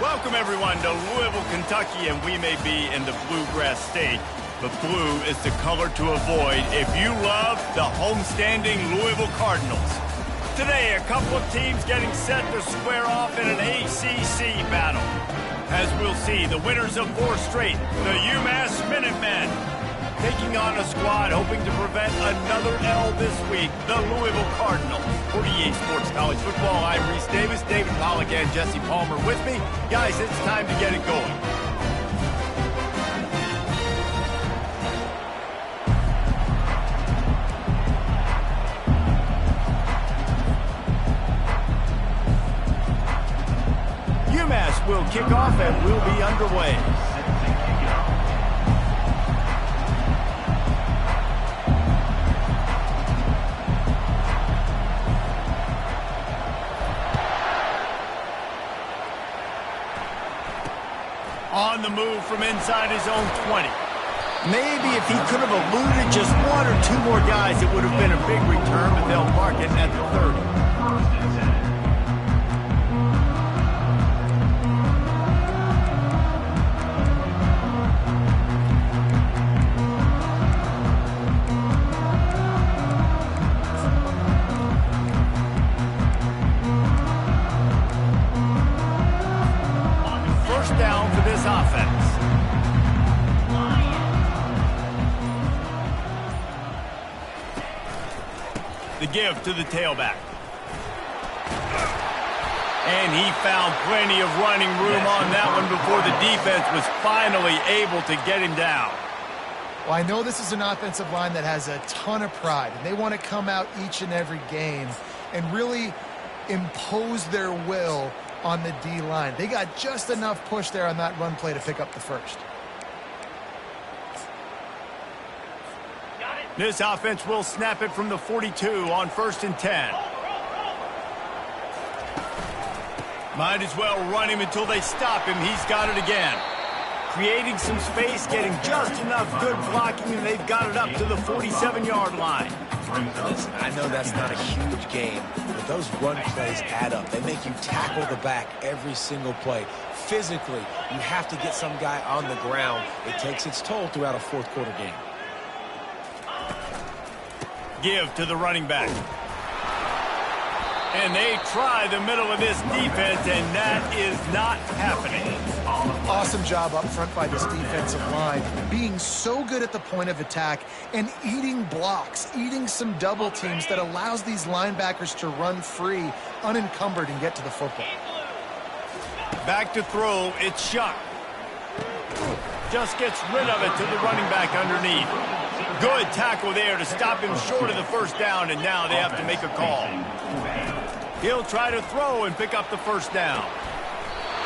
Welcome, everyone, to Louisville, Kentucky, and we may be in the Bluegrass State, but blue is the color to avoid if you love the homestanding Louisville Cardinals. Today, a couple of teams getting set to square off in an ACC battle. As we'll see, the winners of 4 straight, the Umass Minutemen, taking on a squad hoping to prevent another L this week, the Louisville Cardinals. For EA Sports College Football, I'm Reese Davis, David Pollack, and Jesse Palmer with me. Guys, it's time to get it going. Umass will kick off and we'll be underway. On the move from inside his own 20. Maybe if he could have eluded just 1 or 2 more guys, it would have been a big return, but they'll mark it at the 30. Down for this offense. The give to the tailback. And he found plenty of running room on that one before the defense was finally able to get him down. Well, I know this is an offensive line that has a ton of pride, and they want to come out each and every game and really impose their will on the D-line. They got just enough push there on that run play to pick up the first. This offense will snap it from the 42 on 1st and 10. Might as well run him until they stop him. He's got it again. Creating some space, getting just enough good blocking, and they've got it up to the 47-yard line. Listen, I know that's not a huge game, but those run plays add up. They make you tackle the back every single play. Physically, you have to get some guy on the ground. It takes its toll throughout a fourth-quarter game. Give to the running back. And they try the middle of this defense, and that is not happening. Awesome job up front by this defensive line, being so good at the point of attack and eating blocks, eating some double teams that allows these linebackers to run free, unencumbered, and get to the football. Back to throw, it's Shuck. Just gets rid of it to the running back underneath. Good tackle there to stop him short of the first down, and now they have to make a call. He'll try to throw and pick up the first down.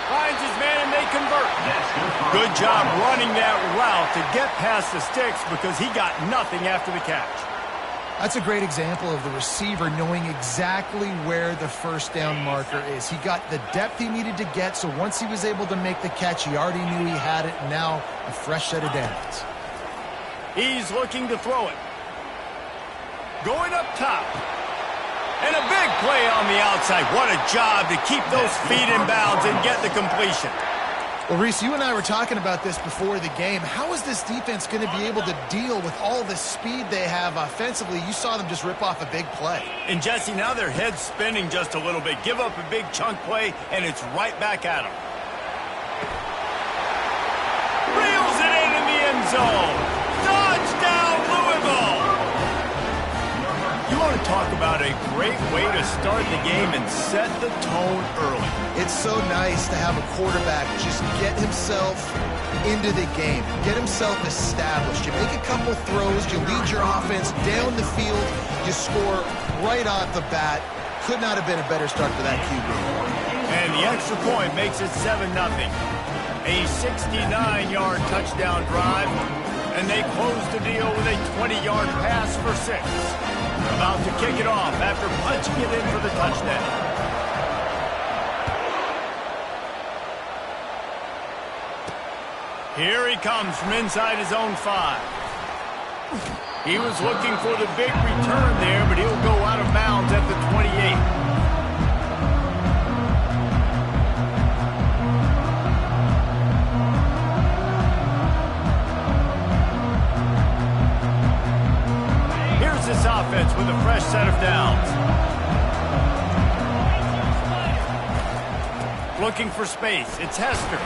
Finds his man and they convert. Good job running that route to get past the sticks because he got nothing after the catch. That's a great example of the receiver knowing exactly where the first down marker is. He got the depth he needed to get, so once he was able to make the catch, he already knew he had it. Now a fresh set of downs. He's looking to throw it. Going up top. And a big play on the outside. What a job to keep those feet in bounds and get the completion. Well, Reese, you and I were talking about this before the game. How is this defense going to be able to deal with all the speed they have offensively? You saw them just rip off a big play. And, Jesse, now their head's spinning just a little bit. Give up a big chunk play, and it's right back at them. Reels it in the end zone. Touchdown, Louisville! You want to talk about a great way to start the game and set the tone early. It's so nice to have a quarterback just get himself into the game, get himself established. You make a couple throws, you lead your offense down the field, you score right off the bat. Could not have been a better start for that QB. And the extra point makes it 7-0. A 69-yard touchdown drive, and they close the deal with a 20-yard pass for 6. About to kick it off after punching it in for the touchdown. Here he comes from inside his own 5. He was looking for the big return there, but he'll go out of bounds at the 28. fresh set of downs. Looking for space. It's Hester.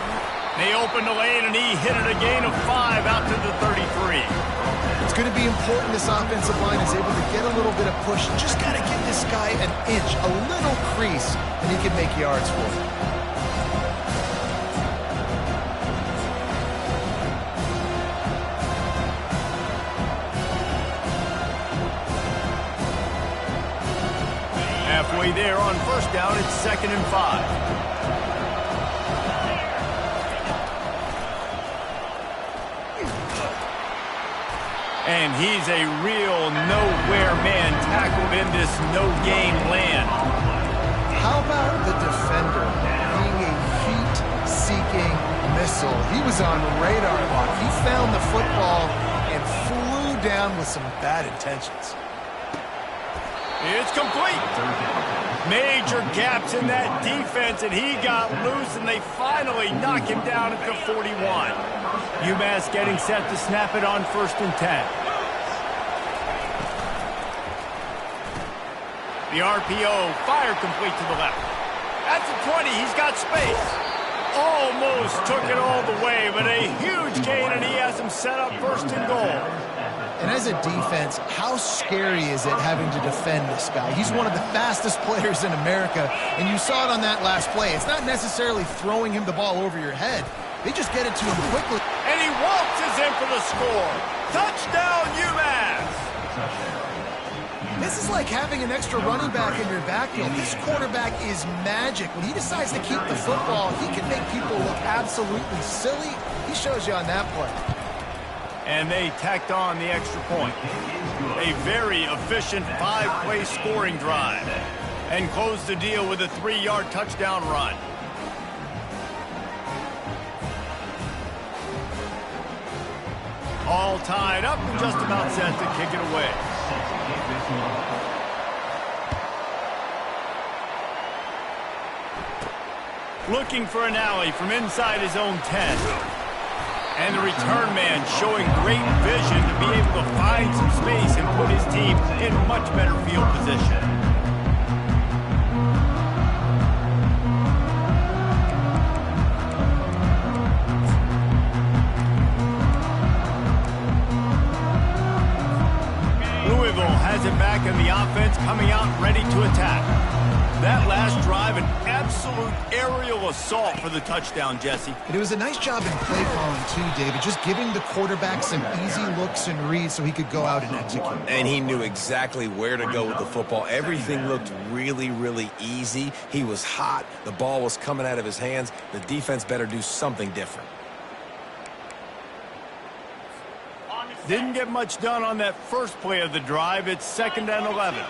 They open the lane, and he hit it a gain of 5 out to the 33. It's going to be important this offensive line is able to get a little bit of push. Just got to give this guy an inch, a little crease, and he can make yards for it. Halfway there on first down, it's 2nd and 5. And he's a real nowhere man tackled in this no-game land. How about the defender being a heat-seeking missile? He was on radar lock. He found the football and flew down with some bad intentions. It's complete. Major gaps in that defense, and he got loose, and they finally knock him down at the 41. Umass getting set to snap it on 1st and 10. The RPO, fire complete to the left. That's a 20. He's got space. Almost took it all the way, but a huge gain, and he has him set up 1st and goal. And as a defense, how scary is it having to defend this guy? He's one of the fastest players in America, and you saw it on that last play. It's not necessarily throwing him the ball over your head. They just get it to him quickly. And he waltzes in for the score. Touchdown, UMass! This is like having an extra running back in your backfield. This quarterback is magic. When he decides to keep the football, he can make people look absolutely silly. He shows you on that play. And they tacked on the extra point. A very efficient 5-play scoring drive. And closed the deal with a 3-yard touchdown run. All tied up and just about set to kick it away. Looking for an alley from inside his own 10. And the return man showing great vision to be able to find some space and put his team in much better field position. Louisville has it back, and the offense coming out ready to attack. That last drive, an absolute aerial assault for the touchdown, Jesse. It was a nice job in play calling, too, David, just giving the quarterback some easy looks and reads so he could go out and execute. And he knew exactly where to go with the football. Everything looked really, really easy. He was hot. The ball was coming out of his hands. The defense better do something different. Didn't get much done on that first play of the drive. It's 2nd and 11.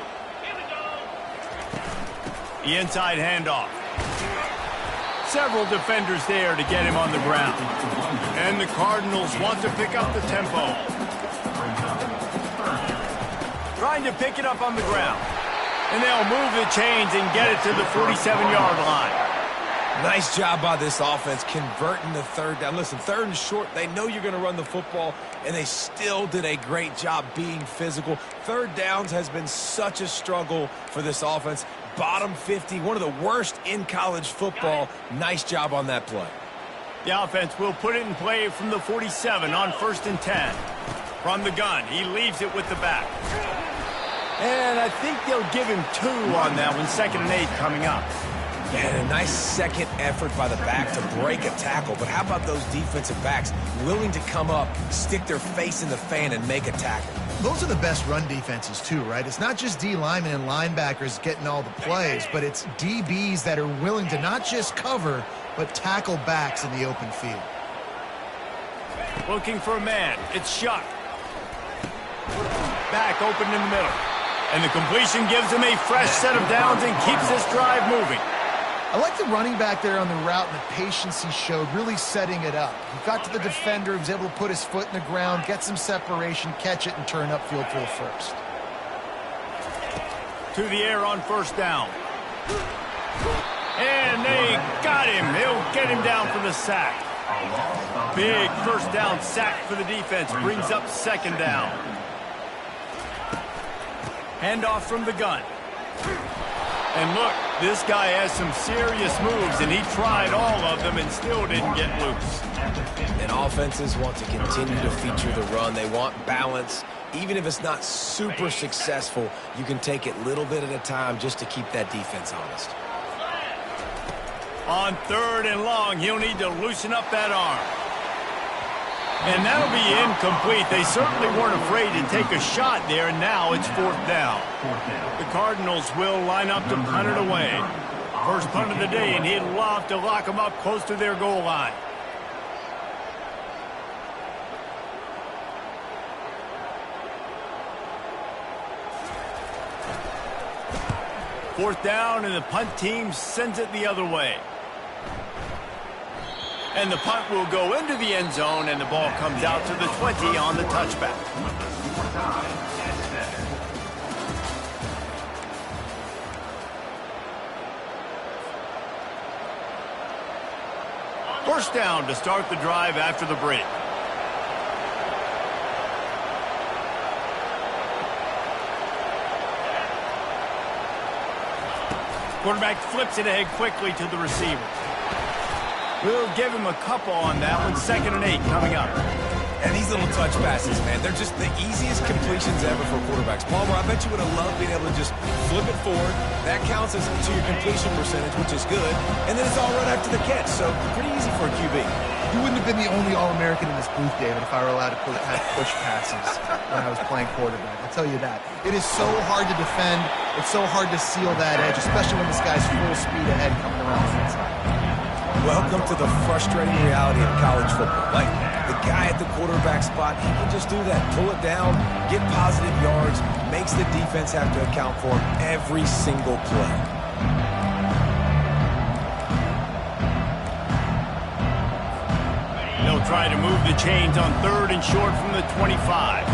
The inside handoff. Several defenders there to get him on the ground. And the Cardinals want to pick up the tempo. Trying to pick it up on the ground. And they'll move the chains and get it to the 47-yard line. Nice job by this offense converting the 3rd down. Listen, 3rd and short, they know you're going to run the football, and they still did a great job being physical. 3rd downs has been such a struggle for this offense. Bottom 50, one of the worst in college football. Nice job on that play. The offense will put it in play from the 47 on 1st and 10. From the gun, he leaves it with the back. And I think they'll give him 2 on that one, 2nd and 8 coming up. And a nice second effort by the back to break a tackle. But how about those defensive backs willing to come up, stick their face in the fan, and make a tackle? Those are the best run defenses, too, right? It's not just D linemen and linebackers getting all the plays, but it's DBs that are willing to not just cover, but tackle backs in the open field. Looking for a man. It's Shuck. Back open in the middle. And the completion gives him a fresh set of downs and keeps this drive moving. I like the running back there on the route and the patience he showed, really setting it up. He got to the defender, he was able to put his foot in the ground, get some separation, catch it, and turn upfield for the first. To the air on 1st down. And they got him. They'll get him down for the sack. Big 1st down sack for the defense. Brings up 2nd down. Handoff from the gun. And look, this guy has some serious moves, and he tried all of them and still didn't get loose. And offenses want to continue to feature the run. They want balance. Even if it's not super successful, you can take it little bit at a time just to keep that defense honest. On 3rd and long, he'll need to loosen up that arm. And that'll be incomplete. They certainly weren't afraid to take a shot there, and now it's 4th down. The Cardinals will line up to punt it away. First punt of the day, and he'd love to lock them up close to their goal line. Fourth down, and the punt team sends it the other way. And the punt will go into the end zone, and the ball comes out to the 20 on the touchback. First down to start the drive after the break. Quarterback flips it ahead quickly to the receiver. We'll give him a couple on that one. 2nd and 8 coming up. And these little touch passes, man, they're just the easiest completions ever for quarterbacks. Palmer, I bet you would have loved being able to just flip it forward. That counts as to your completion percentage, which is good. And then it's all right after the catch, so pretty easy for a QB. You wouldn't have been the only All-American in this booth, David, if I were allowed to have push passes when I was playing quarterback. I'll tell you that. It is so hard to defend. It's so hard to seal that edge, especially when this guy's full speed ahead coming around the inside. Welcome to the frustrating reality of college football. Like, the guy at the quarterback spot, he can just do that. Pull it down, get positive yards, makes the defense have to account for him every single play. They'll try to move the chains on 3rd and short from the 25.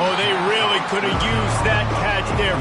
Oh, they really could have used that catch there.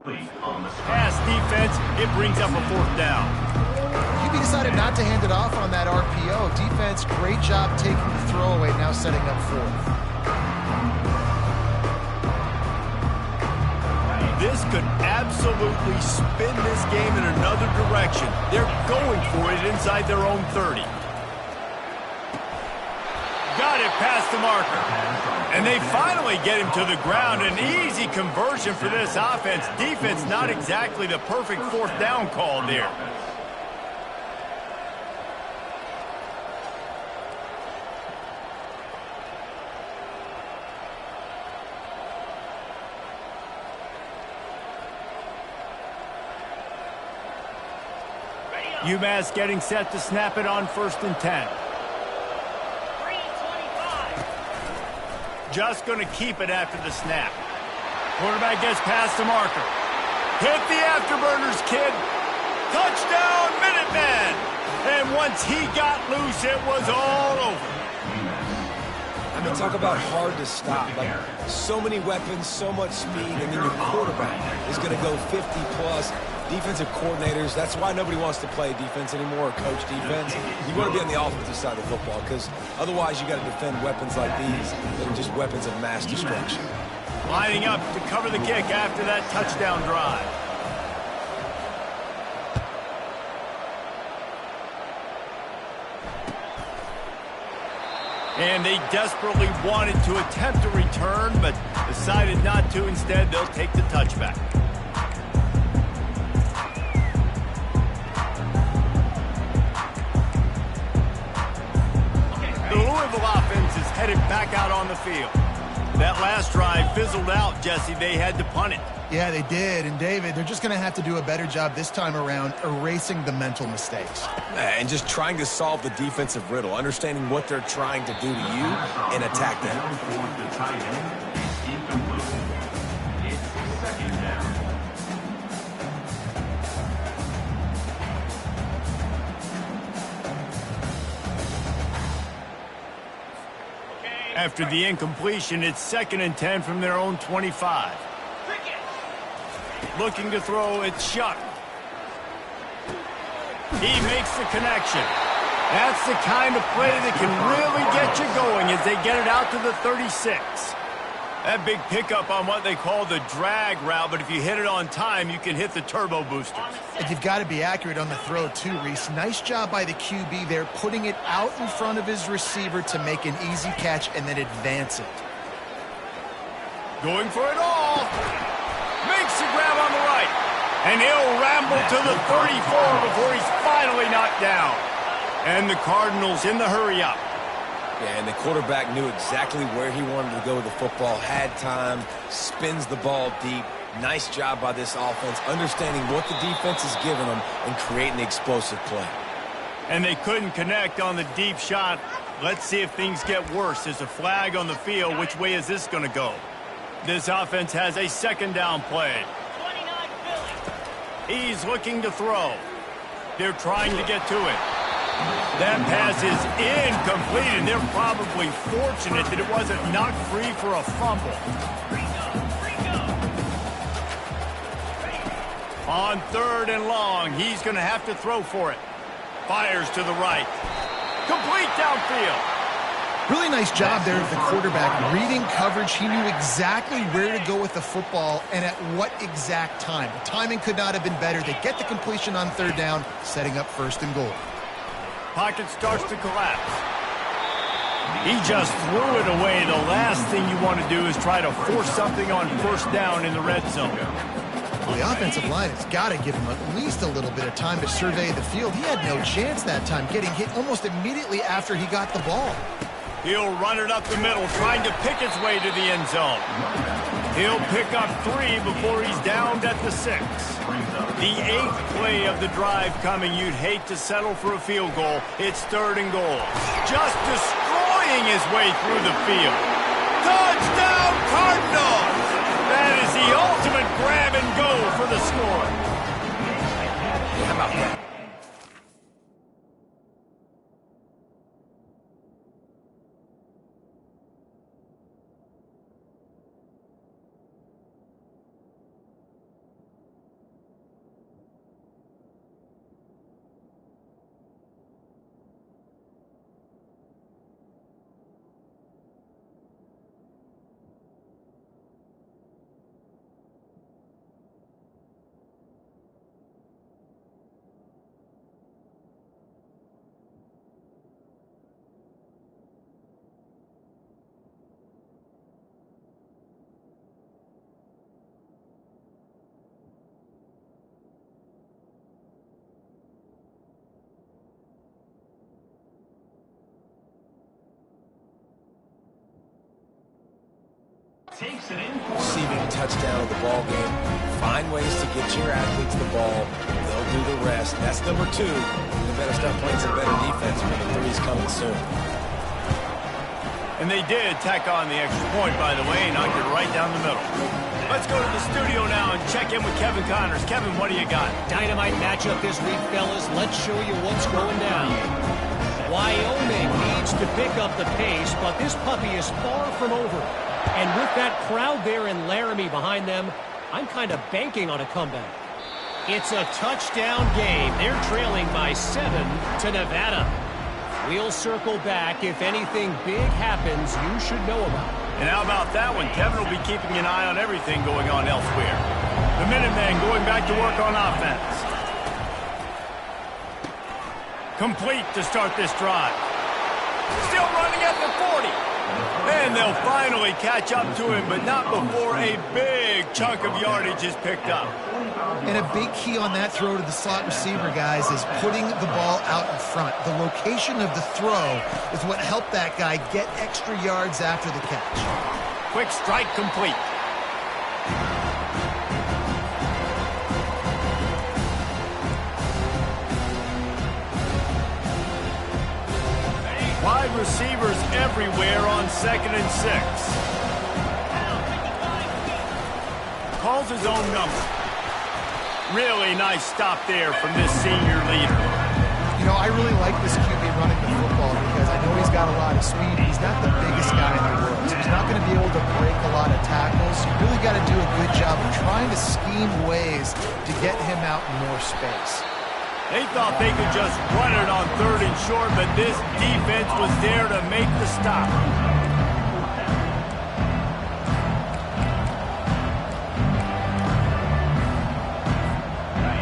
Pass defense, it brings up a 4th down. QB decided not to hand it off on that RPO. Defense, great job taking the throwaway, now setting up 4th. This could absolutely spin this game in another direction. They're going for it inside their own 30. Got it past the marker. And they finally get him to the ground. An easy conversion for this offense. Defense, not exactly the perfect 4th down call there. Umass getting set to snap it on 1st and 10. Just going to keep it after the snap. Quarterback gets past the marker. Hit the afterburners, kid. Touchdown, Minutemen. And once he got loose, it was all over. I mean, talk about hard to stop. Like, so many weapons, so much speed, and then your quarterback is going to go 50-plus. Defensive coordinators, that's why nobody wants to play defense anymore or coach defense. You want to be on the offensive side of the football because otherwise you got to defend weapons like these that are just weapons of mass destruction. Lining up to cover the kick after that touchdown drive. And they desperately wanted to attempt a return, but decided not to. Instead, they'll take the touchback. The Louisville offense is headed back out on the field. That last drive fizzled out, Jesse. They had to punt it. Yeah, they did. And, David, they're just going to have to do a better job this time around erasing the mental mistakes. And just trying to solve the defensive riddle, understanding what they're trying to do to you and attack them. After the incompletion, it's 2nd and 10 from their own 25. Looking to throw, it's Shuck. He makes the connection. That's the kind of play that can really get you going as they get it out to the 36. That big pickup on what they call the drag route, but if you hit it on time, you can hit the turbo boosters. And you've got to be accurate on the throw, too, Reese. Nice job by the QB there, putting it out in front of his receiver to make an easy catch and then advance it. Going for it all. Makes the grab on the right. And he'll ramble to the 34 before he's finally knocked down. And the Cardinals in the hurry-up. Yeah, and the quarterback knew exactly where he wanted to go with the football, had time, spins the ball deep. Nice job by this offense, understanding what the defense is giving them and creating the explosive play. And they couldn't connect on the deep shot. Let's see if things get worse. There's a flag on the field. Which way is this going to go? This offense has a 2nd down play. He's looking to throw. They're trying to get to it. That pass is incomplete, and they're probably fortunate that it wasn't knocked free for a fumble. On 3rd and long, he's going to have to throw for it. Fires to the right. Complete downfield. Really nice job there of the quarterback. Reading coverage, he knew exactly where to go with the football and at what exact time. The timing could not have been better. They get the completion on 3rd down, setting up 1st and goal. Pocket starts to collapse. He just threw it away. The last thing you want to do is try to force something on 1st down in the red zone. Well, the offensive line has got to give him at least a little bit of time to survey the field. He had no chance that time, getting hit almost immediately after he got the ball. He'll run it up the middle, trying to pick his way to the end zone. He'll pick up 3 before he's downed at the 6. The 8th play of the drive coming. You'd hate to settle for a field goal. It's 3rd and goal. Just destroying his way through the field. Touchdown, Cardinals! That is the ultimate grab and go for the score. How about that? Receiving a touchdown of the ball game. Find ways to get your athletes the ball. They'll do the rest. That's number 2. They better start playing some better defense when the 3's coming soon. And they did tack on the extra point, by the way, and knocked it right down the middle. Let's go to the studio now and check in with Kevin Connors. Kevin, what do you got? Dynamite matchup this week, fellas. Let's show you what's going down. Wyoming needs to pick up the pace, but this puppy is far from over. And with that crowd there in Laramie behind them, I'm kind of banking on a comeback. It's a touchdown game. They're trailing by 7 to Nevada. We'll circle back. If anything big happens, you should know about it. And how about that one? Kevin will be keeping an eye on everything going on elsewhere. The Minutemen going back to work on offense. Complete to start this drive. Still running at the 40. And they'll finally catch up to him, but not before a big chunk of yardage is picked up. And a big key on that throw to the slot receiver, guys, is putting the ball out in front. The location of the throw is what helped that guy get extra yards after the catch. Quick strike complete. Wide receivers everywhere on 2nd and 6. Calls his own number. Really nice stop there from this senior leader. You know, I really like this QB running the football because I know he's got a lot of speed. He's not the biggest guy in the world, so he's not going to be able to break a lot of tackles. You really got to do a good job of trying to scheme ways to get him out in more space. They thought they could just run it on 3rd and short, but this defense was there to make the stop.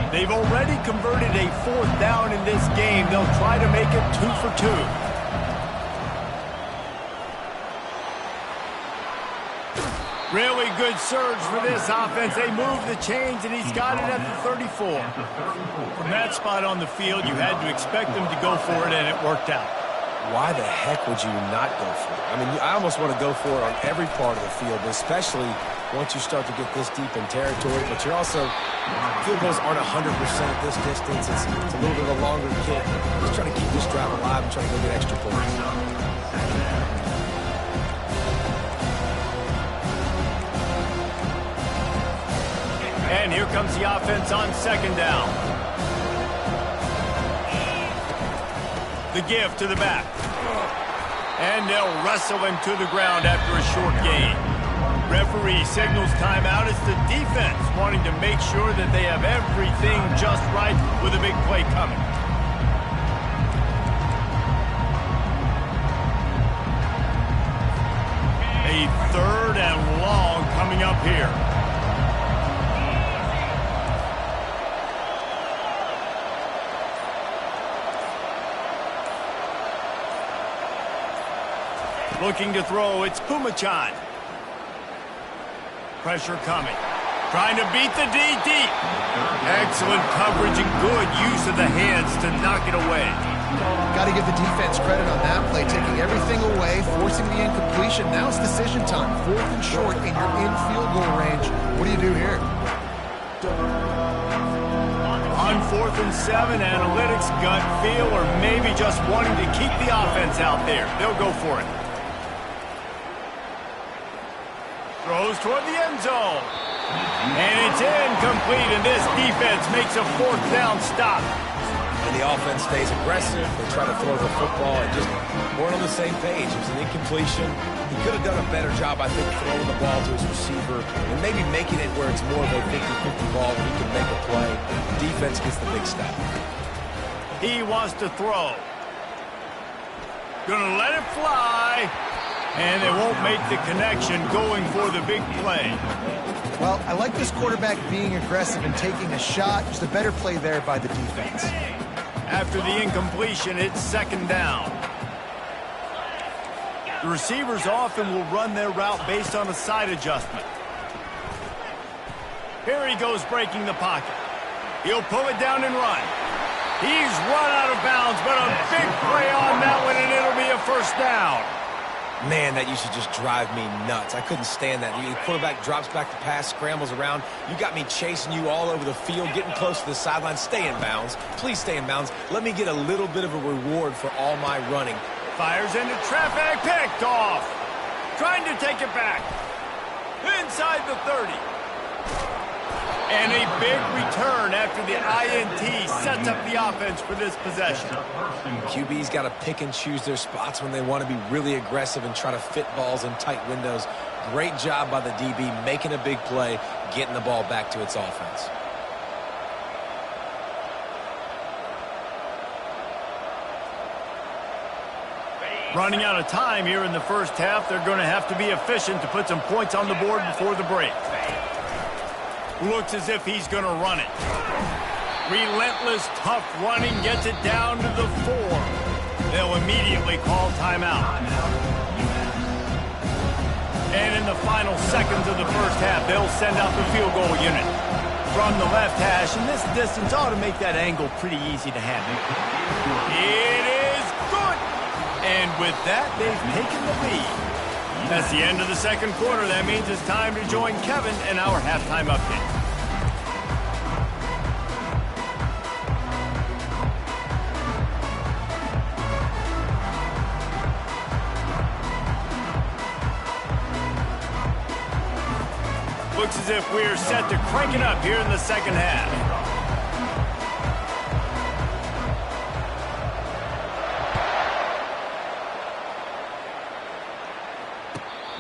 They've already converted a 4th down in this game. They'll try to make it 2 for 2. Really good surge for this offense. They move the chains, and he's got it at the 34. From that spot on the field, you had to expect them to go for it, and it worked out. Why the heck would you not go for it? I mean, I almost want to go for it on every part of the field, but especially once you start to get this deep in territory. But you're also, field goals aren't 100% at this distance. It's a little bit of a longer kick. Just trying to keep this drive alive and trying to go get extra points. And here comes the offense on 2nd down. The give to the back. And they'll wrestle him to the ground after a short gain. Referee signals timeout. It's the defense wanting to make sure that they have everything just right with a big play coming. A 3rd and long coming up here. Looking to throw, it's Pumachan. Pressure coming. Trying to beat the D deep. Excellent coverage and good use of the hands to knock it away. Got to give the defense credit on that play, taking everything away, forcing the incompletion. Now it's decision time. 4th and short, and you're in field goal range. What do you do here? On 4th and 7, analytics, gut feel, or maybe just wanting to keep the offense out there. They'll go for it. Throws toward the end zone. And it's incomplete, and this defense makes a 4th down stop. And the offense stays aggressive. They try to throw the football and just weren't on the same page. It was an incompletion. He could have done a better job, I think, throwing the ball to his receiver and maybe making it where it's more of a 50-50 ball where he can make a play. The defense gets the big stop. He wants to throw. Gonna let it fly. And they won't make the connection going for the big play. Well, I like this quarterback being aggressive and taking a shot. Just a better play there by the defense. After the incompletion, it's 2nd down. The receivers often will run their route based on a side adjustment. Here he goes breaking the pocket. He'll pull it down and run. He's run out of bounds, but a big play on that one, and it'll be a 1st down. Man, that used to just drive me nuts. I couldn't stand that. The quarterback drops back to pass, scrambles around. You got me chasing you all over the field, getting close to the sideline. Stay in bounds. Please stay in bounds. Let me get a little bit of a reward for all my running. Fires into traffic, picked off. Trying to take it back. Inside the 30. And a big return after the INT sets up the offense for this possession. QB's got to pick and choose their spots when they want to be really aggressive and try to fit balls in tight windows. Great job by the DB making a big play, getting the ball back to its offense. Running out of time here in the first half, they're going to have to be efficient to put some points on the board before the break. Looks as if he's going to run it. Relentless, tough running gets it down to the 4. They'll immediately call timeout. And in the final seconds of the first half, they'll send out the field goal unit. From the left hash, and this distance ought to make that angle pretty easy to handle. It is good! And with that, they've taken the lead. That's the end of the second quarter. That means it's time to join Kevin in our halftime update. Looks as if we're set to crank it up here in the second half.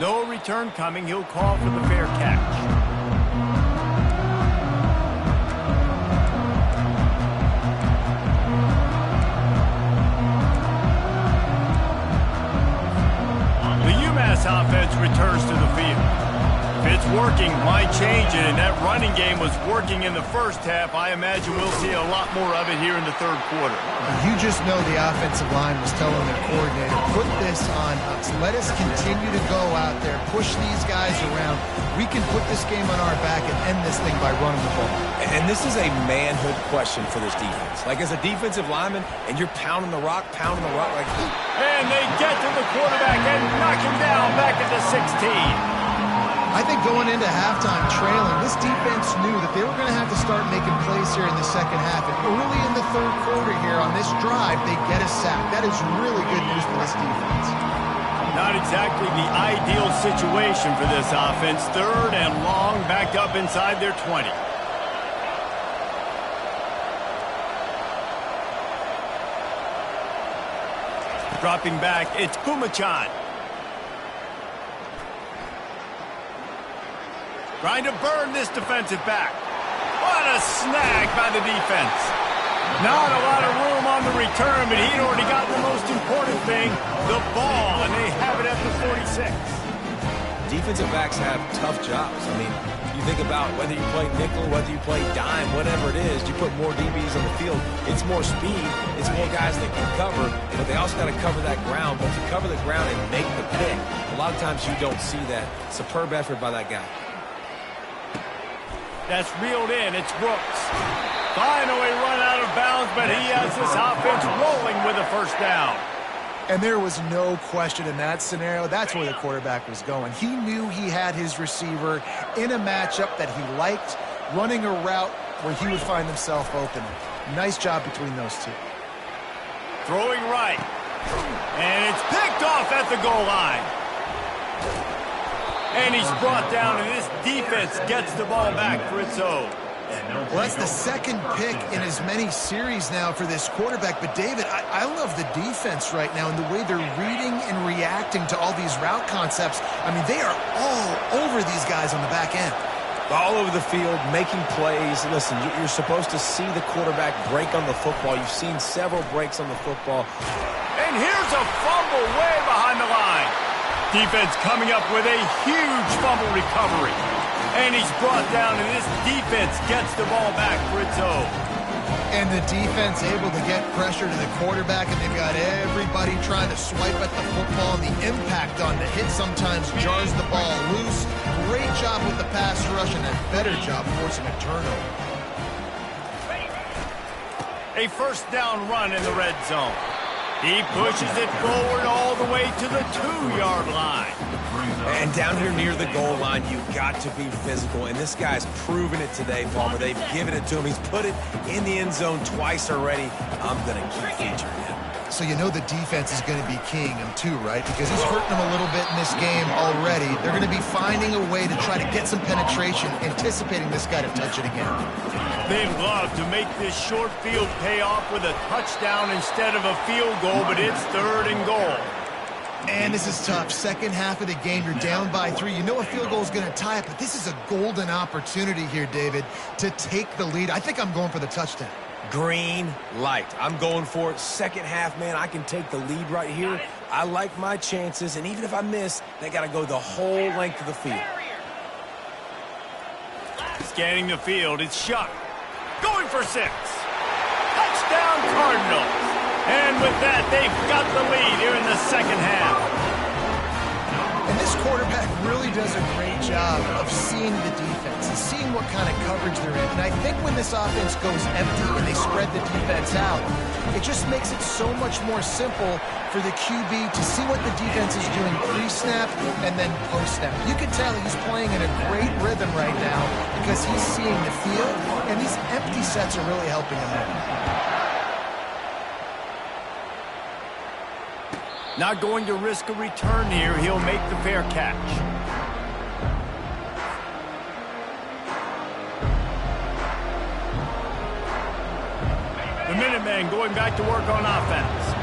No return coming. He'll call for the fair catch. The Umass offense returns to the field. If it's working, why change it? And that running game was working in the first half. I imagine we'll see a lot more of it here in the third quarter. You just know the offensive line was telling their coordinator, put this on us. Let us continue to go out there, push these guys around. We can put this game on our back and end this thing by running the ball. And this is a manhood question for this defense. Like, as a defensive lineman, and you're pounding the rock, like... And they get to the quarterback and knock him down back at the 16. I think going into halftime trailing, this defense knew that they were going to have to start making plays here in the second half. And early in the third quarter here on this drive, they get a sack. That is really good news for this defense. Not exactly the ideal situation for this offense. Third and long, backed up inside their 20. Dropping back, it's Pumachan. Trying to burn this defensive back. What a snag by the defense. Not a lot of room on the return, but he'd already got the most important thing, the ball, and they have it at the 46. Defensive backs have tough jobs. I mean, you think about whether you play nickel, whether you play dime, whatever it is, you put more DBs on the field. It's more speed. It's more guys that can cover, but they also got to cover that ground. But to cover the ground and make the pick, a lot of times you don't see that. Superb effort by that guy. That's reeled in. It's Brooks. Finally run out of bounds, but he has this offense rolling with a first down. And there was no question in that scenario. That's where the quarterback was going. He knew he had his receiver in a matchup that he liked, running a route where he would find himself open. Nice job between those two. Throwing right. And it's picked off at the goal line. And he's brought down, and this defense gets the ball back for its own. Well, that's the second pick in as many series now for this quarterback. But, David, I love the defense right now and the way they're reading and reacting to all these route concepts. I mean, they are all over these guys on the back end. All over the field, making plays. Listen, you're supposed to see the quarterback break on the football. You've seen several breaks on the football. And here's a fumble way behind the line. Defense coming up with a huge fumble recovery. And he's brought down, and this defense gets the ball back for its own. And the defense able to get pressure to the quarterback, and they've got everybody trying to swipe at the football, and the impact on the hit sometimes jars the ball loose. Great job with the pass rush, and a better job forcing a turnover. A first down run in the red zone. He pushes it forward all the way to the 2-yard line. And down here near the goal line, you've got to be physical. And this guy's proven it today, Palmer. They've given it to him. He's put it in the end zone twice already. I'm going to keep featuring him. So you know the defense is going to be keying him too, right? Because he's hurting them a little bit in this game already. They're going to be finding a way to try to get some penetration, anticipating this guy to touch it again. They'd love to make this short field pay off with a touchdown instead of a field goal, but it's 3rd and goal. And this is tough. Second half of the game, you're down by 3. You know a field goal is going to tie it, but this is a golden opportunity here, David, to take the lead. I think I'm going for the touchdown. Green light. I'm going for it. Second half, man, I can take the lead right here. I like my chances, and even if I miss, they got to go the whole length of the field. Scanning the field, it's Shuck. Going for 6. Touchdown Cardinals. And with that, they've got the lead here in the second half. And this quarterback really does a great job of seeing the defense and seeing what kind of coverage they're in. And I think when this offense goes empty and they spread the defense out, it just makes it so much more simple for the QB to see what the defense is doing pre-snap and then post-snap. You can tell he's playing in a great rhythm right now because he's seeing the field, and these empty sets are really helping him out. Not going to risk a return here. He'll make the fair catch. The Minutemen going back to work on offense.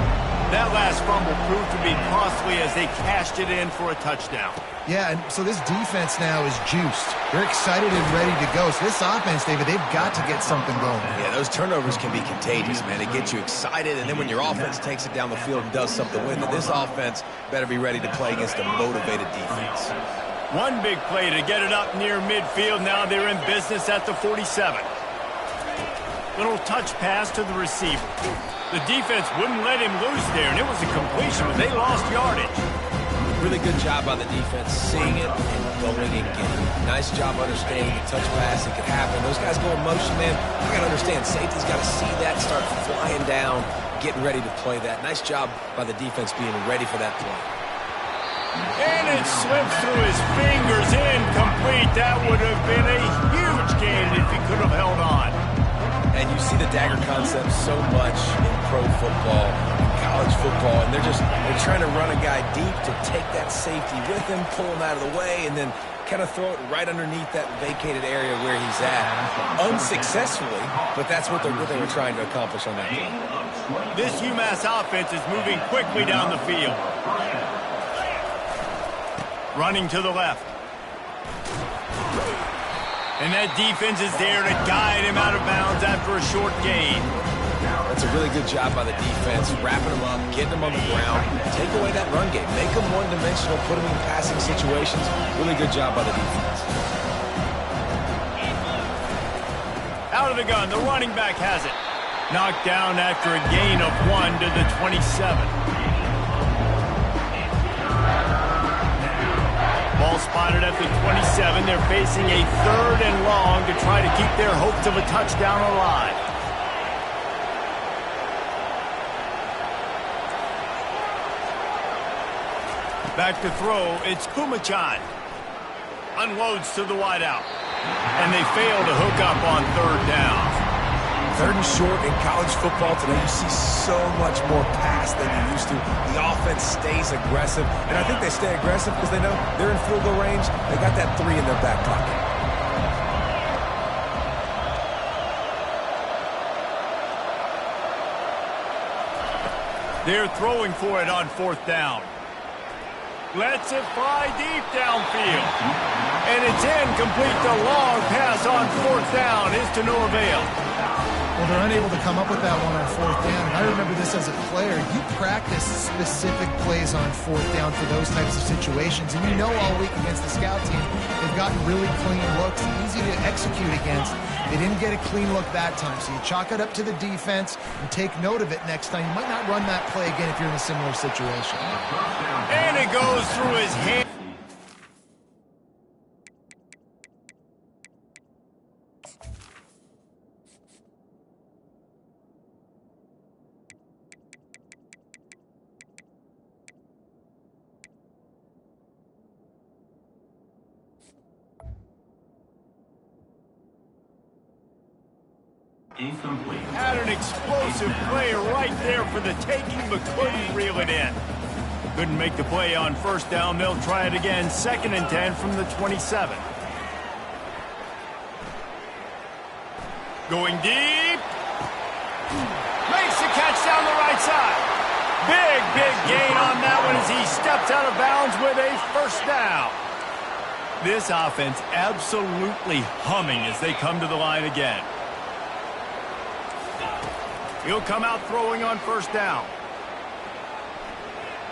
That last fumble proved to be costly as they cashed it in for a touchdown. Yeah, and so this defense now is juiced. They're excited and ready to go. So this offense, David, they've got to get something going. Yeah, those turnovers can be contagious, man. They get you excited, and then when your offense takes it down the field and does something with it, this offense better be ready to play against a motivated defense. One big play to get it up near midfield. Now they're in business at the 47. Little touch pass to the receiver. The defense wouldn't let him loose there, and it was a completion, but they lost yardage. Really good job by the defense, seeing it and going and getting it. Nice job understanding the touch pass that could happen. Those guys go in motion, man. You got to understand, safety's got to see that, start flying down, getting ready to play that. Nice job by the defense being ready for that play. And it slipped through his fingers, incomplete. That would have been a huge gain if he could have held on. And you see the dagger concept so much in pro football, in college football, and they're trying to run a guy deep to take that safety with him, pull him out of the way, and then kind of throw it right underneath that vacated area where he's at. Unsuccessfully, but that's what they were trying to accomplish on that play. This Umass offense is moving quickly down the field. Running to the left. And that defense is there to guide him out of bounds after a short gain. That's a really good job by the defense, wrapping him up, getting him on the ground, take away that run game, make him one-dimensional, put him in passing situations. Really good job by the defense. Out of the gun, the running back has it. Knocked down after a gain of 1 to the 27. Ball spotted at the 27. They're facing a 3rd and long to try to keep their hopes of a touchdown alive. Back to throw, it's Kumachan. Unloads to the wideout. And they fail to hook up on 3rd down. 3rd and short in college football today, you see so much more pass than you used to. The offense stays aggressive, and I think they stay aggressive because they know they're in field goal range. They got that 3 in their back pocket. They're throwing for it on 4th down. Lets it fly deep downfield. And it's incomplete. The long pass on 4th down is to no avail. Well, they're unable to come up with that one on 4th down. And I remember this as a player. You practice specific plays on 4th down for those types of situations. And you know all week against the scout team, they've gotten really clean looks, easy to execute against. They didn't get a clean look that time. So you chalk it up to the defense and take note of it next time. You might not run that play again if you're in a similar situation. And it goes through his hand. Incomplete. Had an explosive play right there for the taking, but couldn't reel it in. Couldn't make the play on first down. They'll try it again. 2nd and 10 from the 27. Going deep. Makes the catch down the right side. Big gain on that one as he steps out of bounds with a first down. This offense absolutely humming as they come to the line again. He'll come out throwing on first down.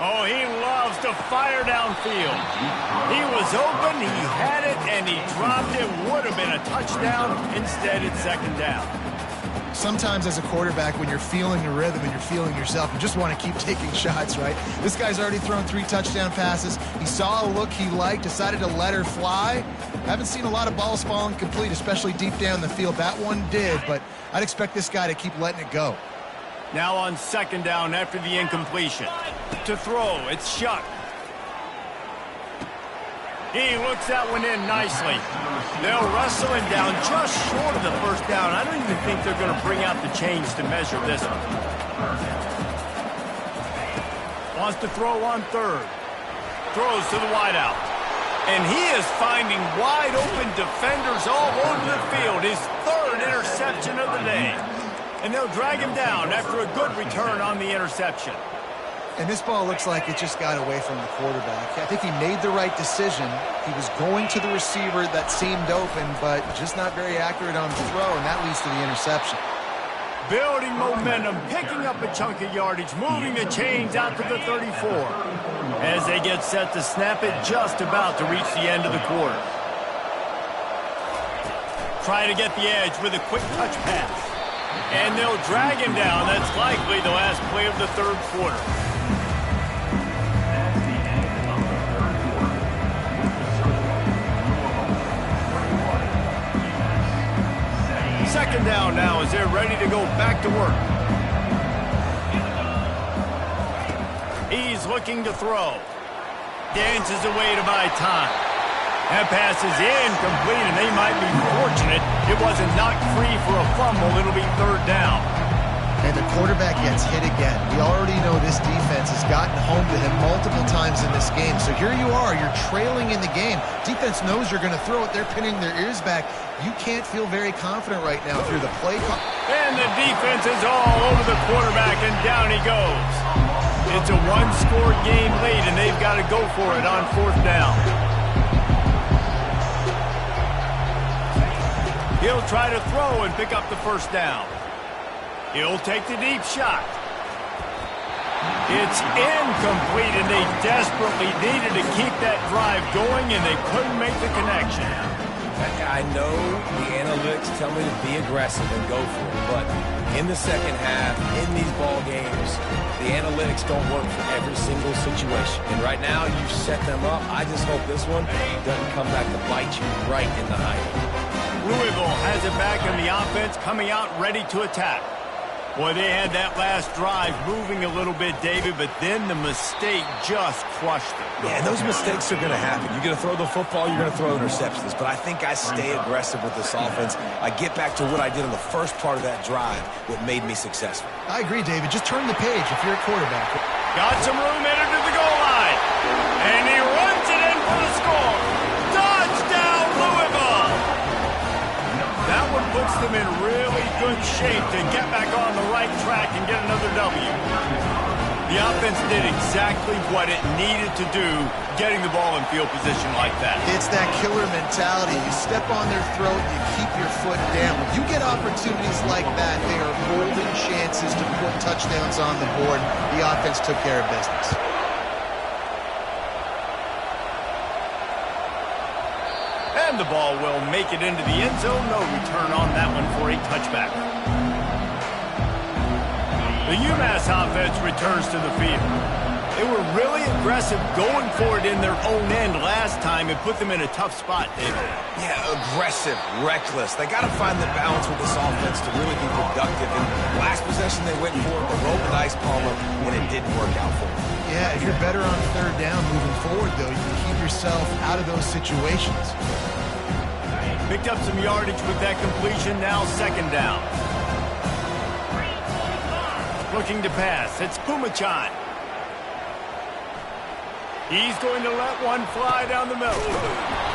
Oh, he loves to fire downfield. He was open, he had it, and he dropped it. Would have been a touchdown. Instead, it's 2nd down. Sometimes as a quarterback, when you're feeling the rhythm and you're feeling yourself, you just want to keep taking shots, right? This guy's already thrown 3 touchdown passes. He saw a look he liked, decided to let her fly. Haven't seen a lot of balls falling complete, especially deep down the field. That one did, but I'd expect this guy to keep letting it go. Now on 2nd down after the incompletion. To throw, it's Shuck. He looks that one in nicely. They'll wrestle him down just short of the first down. I don't even think they're going to bring out the chains to measure this one. Wants to throw on 3rd. Throws to the wideout. And he is finding wide open defenders all over the field. His 3rd interception of the day. And they'll drag him down after a good return on the interception. And this ball looks like it just got away from the quarterback. I think he made the right decision. He was going to the receiver that seemed open, but just not very accurate on the throw, and that leads to the interception. Building momentum, picking up a chunk of yardage, moving the chains out to the 34. As they get set to snap it, just about to reach the end of the quarter. Try to get the edge with a quick touch pass. And they'll drag him down. That's likely the last play of the 3rd quarter. Second down now as they're ready to go back to work. He's looking to throw. Dances away to buy time. That pass is incomplete, and they might be fortunate it wasn't knocked free for a fumble. It'll be 3rd down. And the quarterback gets hit again. We already know this defense has gotten home to him multiple times in this game. So here you are, you're trailing in the game. Defense knows you're going to throw it. They're pinning their ears back. You can't feel very confident right now if you're the play call. And the defense is all over the quarterback, and down he goes. It's a 1-score game lead, and they've got to go for it on 4th down. He'll try to throw and pick up the first down. He'll take the deep shot. It's incomplete, and they desperately needed to keep that drive going, and they couldn't make the connection. I know the analytics tell me to be aggressive and go for it, but in the second half, in these ball games, the analytics don't work for every single situation. And right now, you've set them up. I just hope this one doesn't come back to bite you right in the eye. Louisville has it back in the offense, coming out ready to attack. Boy, they had that last drive moving a little bit, David, but then the mistake just crushed them. Yeah, and those mistakes are going to happen. You're going to throw the football, you're going to throw interceptions. But I think I stay aggressive with this offense. I get back to what I did on the first part of that drive, what made me successful. I agree, David. Just turn the page if you're a quarterback. Got some room headed to the goal line. And he runs it in for the score. Touchdown, Louisville! That one puts them in really good shape to get back on the right track and get another W. The offense did exactly what it needed to do, getting the ball in field position like that. It's that killer mentality. You step on their throat, you keep your foot down. When you get opportunities like that, they are golden chances to put touchdowns on the board. The offense took care of business. And the ball will make it into the end zone. No return on that one for a touchback. The Umass offense returns to the field. They were really aggressive going for it in their own end last time. It put them in a tough spot, David. Yeah, aggressive, reckless. They got to find the balance with this offense to really be productive. And last possession they went for it, the rope and ice palmer, and it didn't work out for them. Yeah, if you're better on 3rd down moving forward, though, you can keep yourself out of those situations. Picked up some yardage with that completion. Now 2nd down. looking to pass. It's Pumachan. He's going to let one fly down the middle.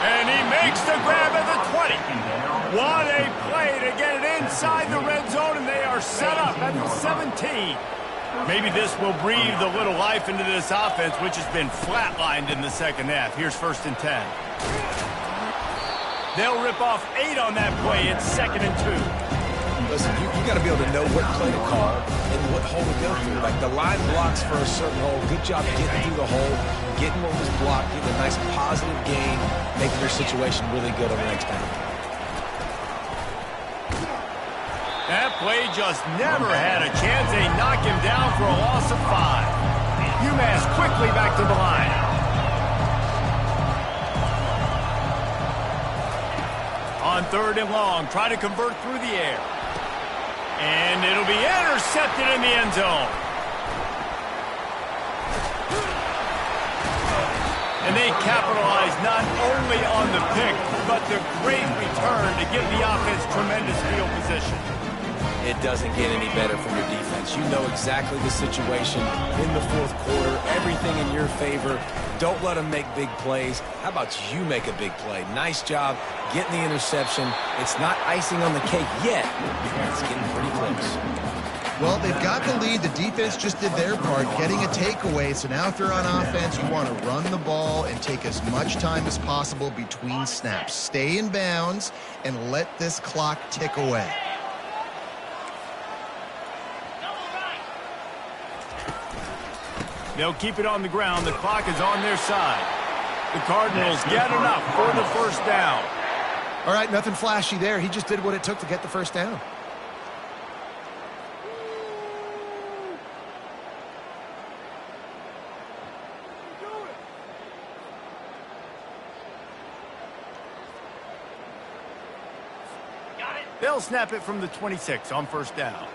And he makes the grab at the 20. What a play to get it inside the red zone, and they are set up at the 17. Maybe this will breathe a little life into this offense, which has been flatlined in the second half. Here's 1st and 10. They'll rip off 8 on that play. It's 2nd and 2. Listen, you got to be able to know what play to call and what hole to go through. Like the line blocks for a certain hole. Good job getting through the hole, getting what was blocked, getting a nice positive gain, making your situation really good on the next down. That play just never had a chance. They knock him down for a loss of 5. Umass quickly back to the line. On 3rd and long, try to convert through the air. And it'll be intercepted in the end zone. And they capitalize not only on the pick, but the great return to give the offense tremendous field position. It doesn't get any better from your defense. You know exactly the situation in the 4th quarter, everything in your favor. Don't let them make big plays. How about you make a big play? Nice job getting the interception. It's not icing on the cake yet, but it's getting pretty close. Well, they've got the lead. The defense just did their part, getting a takeaway. So now if you're on offense, you want to run the ball and take as much time as possible between snaps. Stay in bounds and let this clock tick away. They'll keep it on the ground. The clock is on their side. The Cardinals get enough for the 1st down. All right, nothing flashy there. He just did what it took to get the 1st down. They'll snap it from the 26 on 1st down.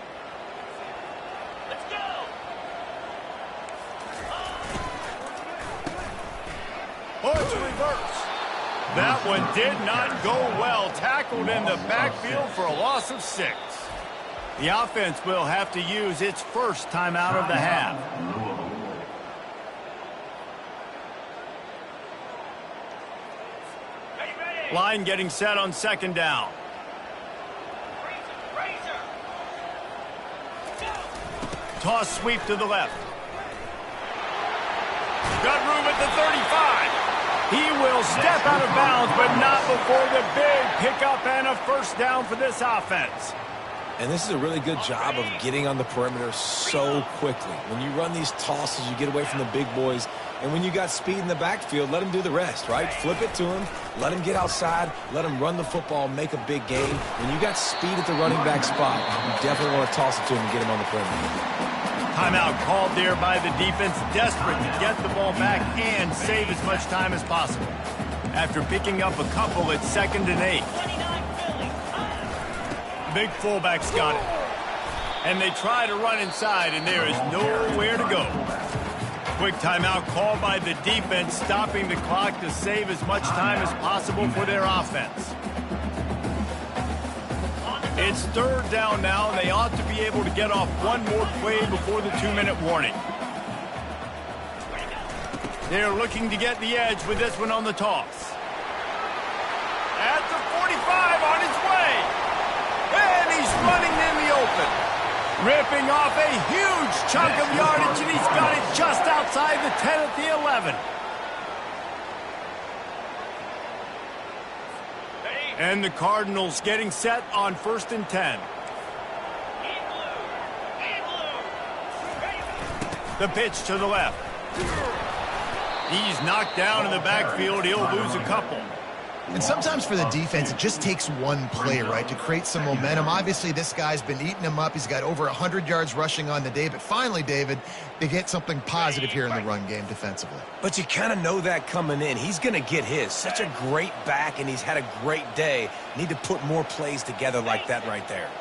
Oh, it's a reverse. That one did not go well. Tackled in the backfield for a loss of 6. The offense will have to use its 1st timeout of the half. Line getting set on 2nd down. Toss sweep to the left. Got room at the 35. He will step out of bounds, but not before the big pickup and a 1st down for this offense. And this is a really good job of getting on the perimeter so quickly. When you run these tosses, you get away from the big boys. And when you got speed in the backfield, let him do the rest, right? Flip it to him, let him get outside, let him run the football, make a big gain. When you got speed at the running back spot, you definitely want to toss it to him and get him on the perimeter. Timeout called there by the defense, desperate to get the ball back and save as much time as possible. After picking up a couple, it's 2nd and 8. Big fullback's got it. And they try to run inside, and there is nowhere to go. Quick timeout called by the defense, stopping the clock to save as much time as possible for their offense. It's 3rd down now, and they ought to be able to get off one more play before the 2-minute warning. They're looking to get the edge with this one on the toss. At the 45 on his way. And he's running in the open. Ripping off a huge chunk of yardage, and he's got it just outside the 10 at the 11. And the Cardinals getting set on 1st and 10. The pitch to the left. He's knocked down in the backfield. He'll lose a couple. And sometimes for the defense, it just takes one play, right, to create some momentum. Obviously, this guy's been eating him up. He's got over 100 yards rushing on the day. But finally, David, they get something positive here in the run game defensively. But you kind of know that coming in. He's going to get his. Such a great back, and he's had a great day. Need to put more plays together like that right there.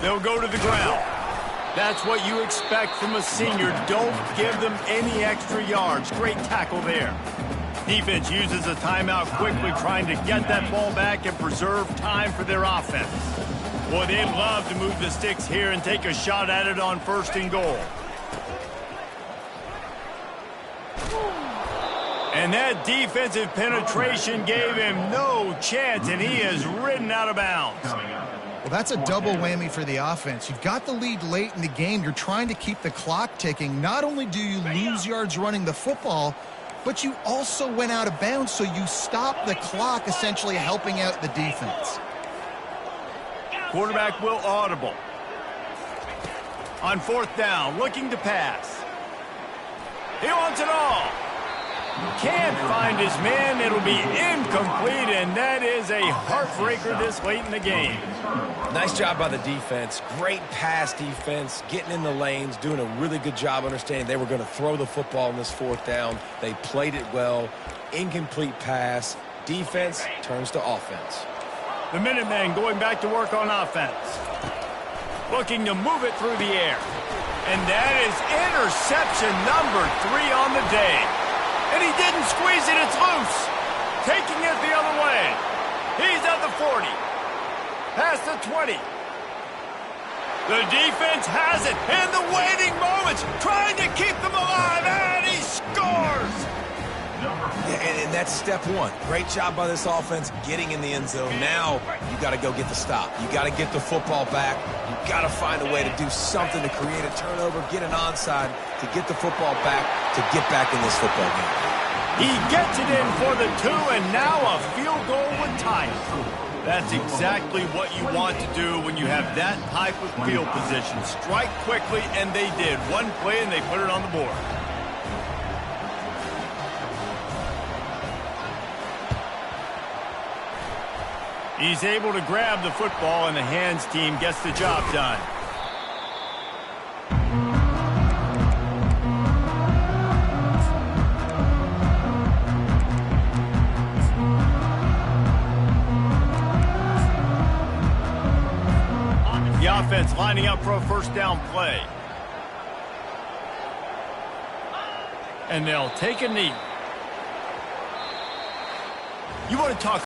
They'll go to the ground. That's what you expect from a senior. Don't give them any extra yards. Great tackle there. Defense uses a timeout quickly, trying to get that ball back and preserve time for their offense. Boy, they'd love to move the sticks here and take a shot at it on 1st and goal. And that defensive penetration gave him no chance, and he is ridden out of bounds. Well, that's a double whammy for the offense. You've got the lead late in the game. You're trying to keep the clock ticking. Not only do you lose yards running the football, but you also went out of bounds, so you stop the clock, essentially helping out the defense. Quarterback will audible. On 4th down, looking to pass. He wants it all. Can't find his man. It'll be incomplete, and that is a heartbreaker this late in the game. Nice job by the defense. Great pass defense, getting in the lanes, doing a really good job understanding they were going to throw the football in this 4th down. They played it well. Incomplete pass. Defense turns to offense. The Minutemen going back to work on offense. Looking to move it through the air. And that is interception number 3 on the day. And he didn't squeeze it, it's loose. Taking it the other way. He's at the 40. Past the 20. The defense has it. And the waiting moments. Trying to keep them alive. And he scores. Yeah, and that's step 1. Great job by this offense getting in the end zone. Now you got to go get the stop. You got to get the football back. You got to find a way to do something to create a turnover, get an onside, to get the football back, to get back in this football game. He gets it in for the 2, and now a field goal would tie it. That's exactly what you want to do when you have that type of field position. Strike quickly, and they did. One play, and they put it on the board. He's able to grab the football, and the hands team gets the job done. The offense lining up for a 1st down play. And they'll take a knee. You want to talk